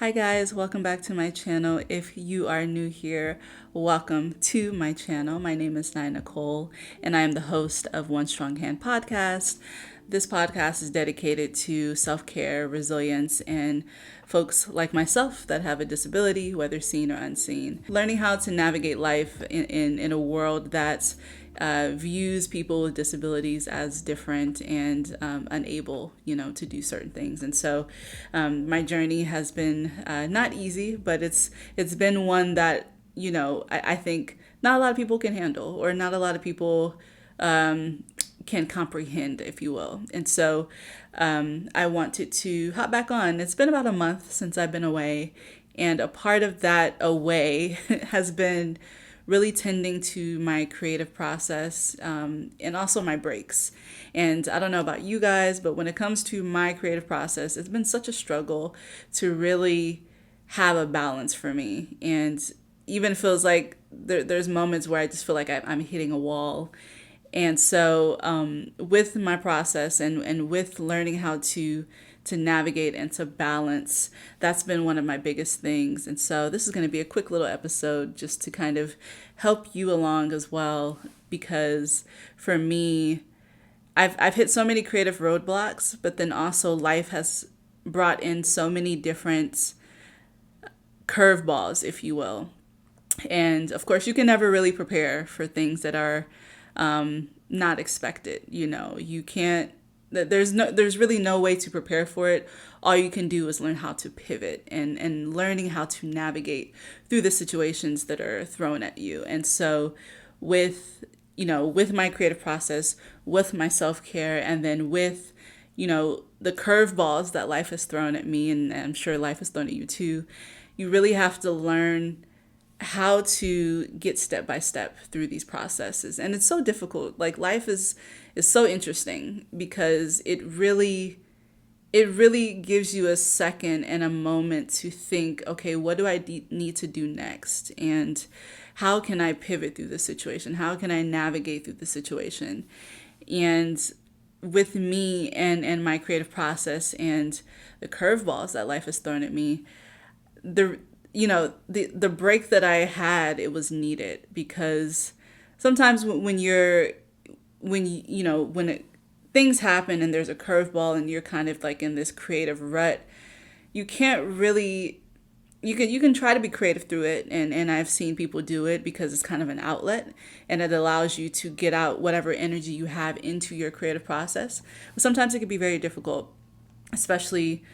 Hi guys, welcome back to my channel. If you are new here, welcome to my channel. My name is Nina Nicole and I am the host of One Strong Hand podcast. This podcast is dedicated to self-care, resilience, and folks like myself that have a disability, whether seen or unseen. Learning how to navigate life in a world that views people with disabilities as different and unable, to do certain things. And so my journey has been not easy, but it's been one that, I think not a lot of people can handle, or not a lot of people can comprehend, if you will. And so I wanted to hop back on. It's been about a month since I've been away, and a part of that away has been really tending to my creative process and also my breaks. And I don't know about you guys, but when it comes to my creative process, it's been such a struggle to really have a balance for me. And even feels like there's moments where I just feel like I'm hitting a wall. And so with my process and with learning how to navigate and to balance, that's been one of my biggest things. And so this is going to be a quick little episode just to kind of help you along as well, because for me, I've hit so many creative roadblocks, but then also life has brought in so many different curveballs, if you will. And of course, you can never really prepare for things that are not expected. You can't. There's really no way to prepare for it. All you can do is learn how to pivot and learning how to navigate through the situations that are thrown at you. And so, with my creative process, with my self-care, and then with the curveballs that life has thrown at me, and I'm sure life has thrown at you too, you really have to learn how to get step by step through these processes. And it's so difficult. Like, life is so interesting because it really gives you a second and a moment to think, okay, what do I need to do next? And how can I pivot through the situation? How can I navigate through the situation? And with me and my creative process and the curveballs that life has thrown at me, the break that I had, it was needed, because sometimes things happen and there's a curveball and you're kind of like in this creative rut, you can't really, you can try to be creative through it, and I've seen people do it because it's kind of an outlet and it allows you to get out whatever energy you have into your creative process. But sometimes it can be very difficult, especially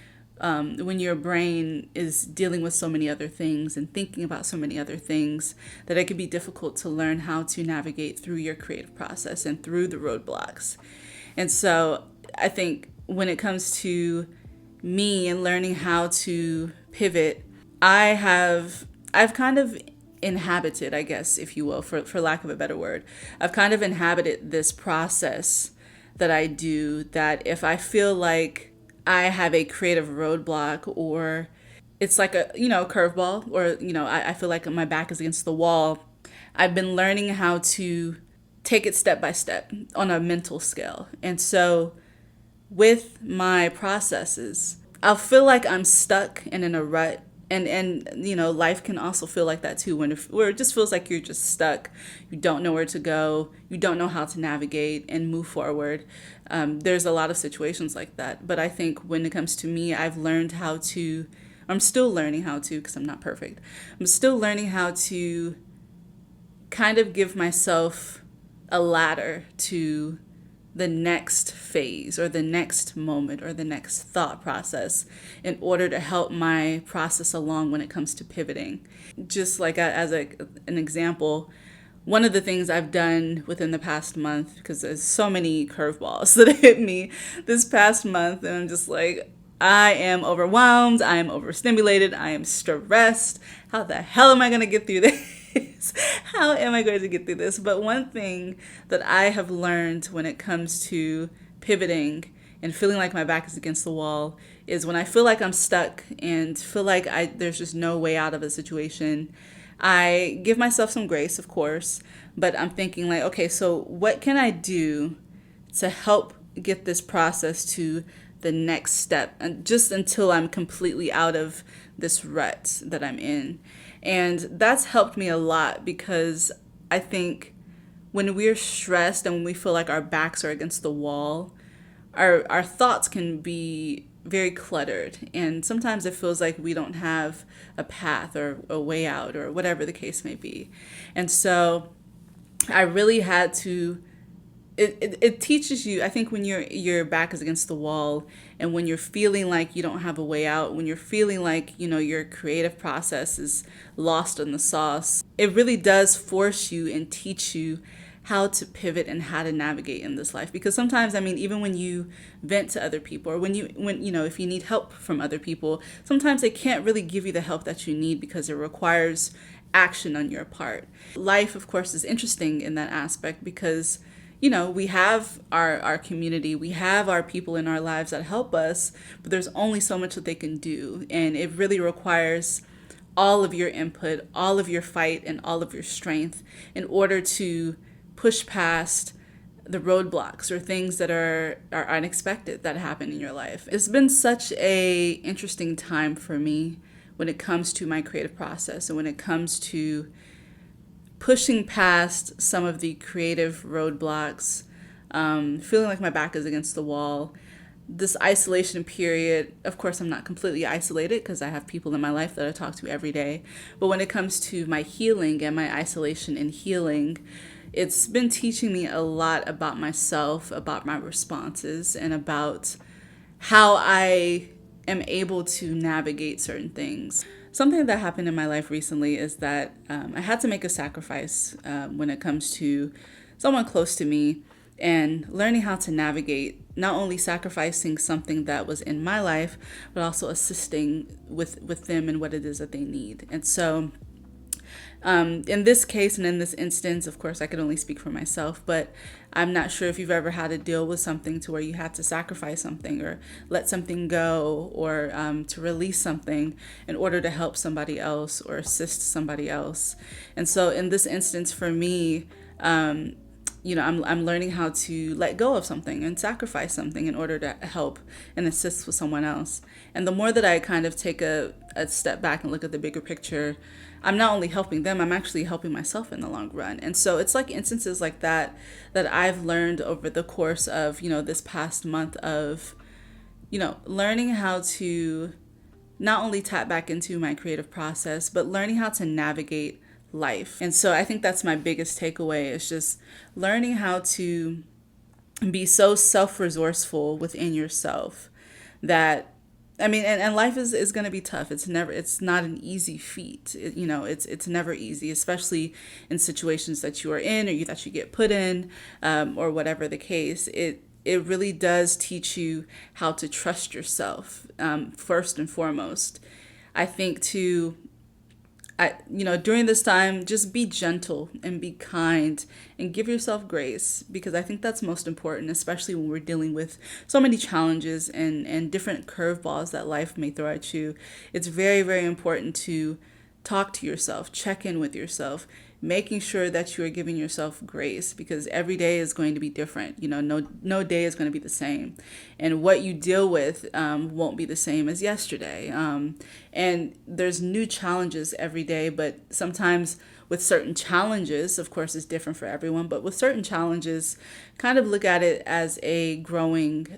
when your brain is dealing with so many other things and thinking about so many other things, that it can be difficult to learn how to navigate through your creative process and through the roadblocks. And so I think when it comes to me and learning how to pivot, I've kind of inhabited, I guess, if you will, for lack of a better word, I've kind of inhabited this process that I do, that if I feel like I have a creative roadblock, or it's like a, curveball, or, I feel like my back is against the wall, I've been learning how to take it step by step on a mental scale. And so with my processes, I'll feel like I'm stuck and in a rut. And life can also feel like that too, where it just feels like you're just stuck. You don't know where to go. You don't know how to navigate and move forward. There's a lot of situations like that. But I think when it comes to me, I'm still learning how to, because I'm not perfect. I'm still learning how to kind of give myself a ladder to the next phase or the next moment or the next thought process, in order to help my process along when it comes to pivoting. Just like an example, one of the things I've done within the past month, because there's so many curveballs that hit me this past month, and I'm just like, I am overwhelmed, I am overstimulated, I am stressed. How the hell am I going to get through this? How am I going to get through this? But one thing that I have learned when it comes to pivoting and feeling like my back is against the wall is, when I feel like I'm stuck and feel like there's just no way out of a situation, I give myself some grace, of course, but I'm thinking like, okay, so what can I do to help get this process to the next step, and just until I'm completely out of this rut that I'm in. And that's helped me a lot, because I think when we're stressed and when we feel like our backs are against the wall, our thoughts can be very cluttered, and sometimes it feels like we don't have a path or a way out, or whatever the case may be. And so I really had to, it teaches you, I think, when your back is against the wall, and when you're feeling like you don't have a way out, when you're feeling like, your creative process is lost in the sauce, it really does force you and teach you how to pivot and how to navigate in this life. Because sometimes, I mean, even when you vent to other people, or when if you need help from other people, sometimes they can't really give you the help that you need, because it requires action on your part. Life, of course, is interesting in that aspect, because we have our community, we have our people in our lives that help us, but there's only so much that they can do. And it really requires all of your input, all of your fight, and all of your strength in order to push past the roadblocks or things that are unexpected that happen in your life. It's been such a interesting time for me when it comes to my creative process, and when it comes to pushing past some of the creative roadblocks, feeling like my back is against the wall. This isolation period, of course, I'm not completely isolated, because I have people in my life that I talk to every day. But when it comes to my healing and my isolation and healing, it's been teaching me a lot about myself, about my responses, and about how I am able to navigate certain things. Something that happened in my life recently is that I had to make a sacrifice when it comes to someone close to me, and learning how to navigate not only sacrificing something that was in my life, but also assisting with them and what it is that they need. And so in this case and in this instance, of course, I could only speak for myself, but I'm not sure if you've ever had to deal with something to where you had to sacrifice something, or let something go, or to release something in order to help somebody else or assist somebody else. And so in this instance, for me, I'm learning how to let go of something and sacrifice something in order to help and assist with someone else. And the more that I kind of take a step back and look at the bigger picture, I'm not only helping them, I'm actually helping myself in the long run. And so it's like instances like that I've learned over the course of, this past month of, learning how to not only tap back into my creative process, but learning how to navigate life. And so I think that's my biggest takeaway, is just learning how to be so self-resourceful within yourself that, I mean, and life is going to be tough. It's not an easy feat. It's never easy, especially in situations that you are in, or that you get put in, or whatever the case. It really does teach you how to trust yourself, first and foremost. I think during this time, just be gentle and be kind and give yourself grace, because I think that's most important, especially when we're dealing with so many challenges and different curveballs that life may throw at you. It's very, very important to talk to yourself, check in with yourself, making sure that you are giving yourself grace, because every day is going to be different. No day is going to be the same, and what you deal with won't be the same as yesterday. And there's new challenges every day, but sometimes with certain challenges, of course, it's different for everyone, but with certain challenges, kind of look at it as a growing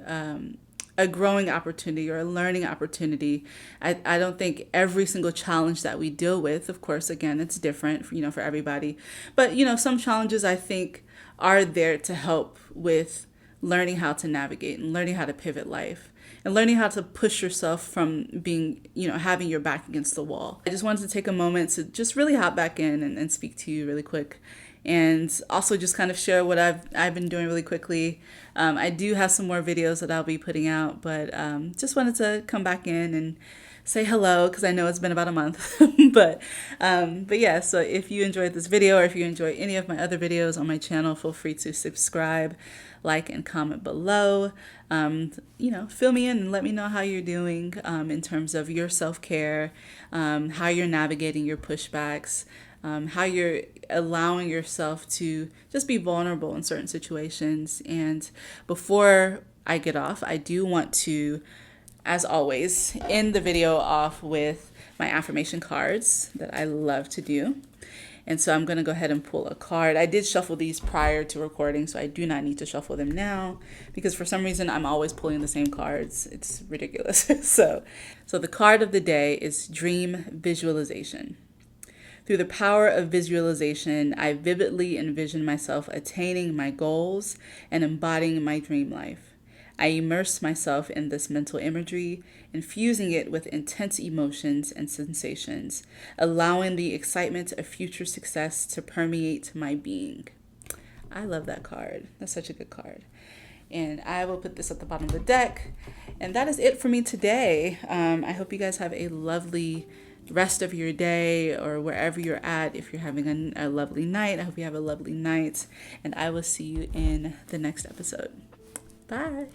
opportunity or a learning opportunity. I don't think every single challenge that we deal with, of course, again, it's different, for everybody. But, some challenges I think are there to help with learning how to navigate and learning how to pivot life and learning how to push yourself from being, having your back against the wall. I just wanted to take a moment to just really hop back in and speak to you really quick. And also just kind of share what I've been doing really quickly. I do have some more videos that I'll be putting out, but just wanted to come back in and say hello, because I know it's been about a month. but yeah, so if you enjoyed this video, or if you enjoy any of my other videos on my channel, feel free to subscribe, like, and comment below. Fill me in and let me know how you're doing in terms of your self-care, how you're navigating your pushbacks, how you're allowing yourself to just be vulnerable in certain situations. And before I get off, I do want to, as always, end the video off with my affirmation cards that I love to do. And so I'm going to go ahead and pull a card. I did shuffle these prior to recording, so I do not need to shuffle them now because for some reason I'm always pulling the same cards. It's ridiculous. So the card of the day is Dream Visualization. Through the power of visualization, I vividly envision myself attaining my goals and embodying my dream life. I immerse myself in this mental imagery, infusing it with intense emotions and sensations, allowing the excitement of future success to permeate my being. I love that card. That's such a good card. And I will put this at the bottom of the deck. And that is it for me today. I hope you guys have a lovely rest of your day or wherever you're at. If you're having a lovely night, I hope you have a lovely night. And I will see you in the next episode. Bye.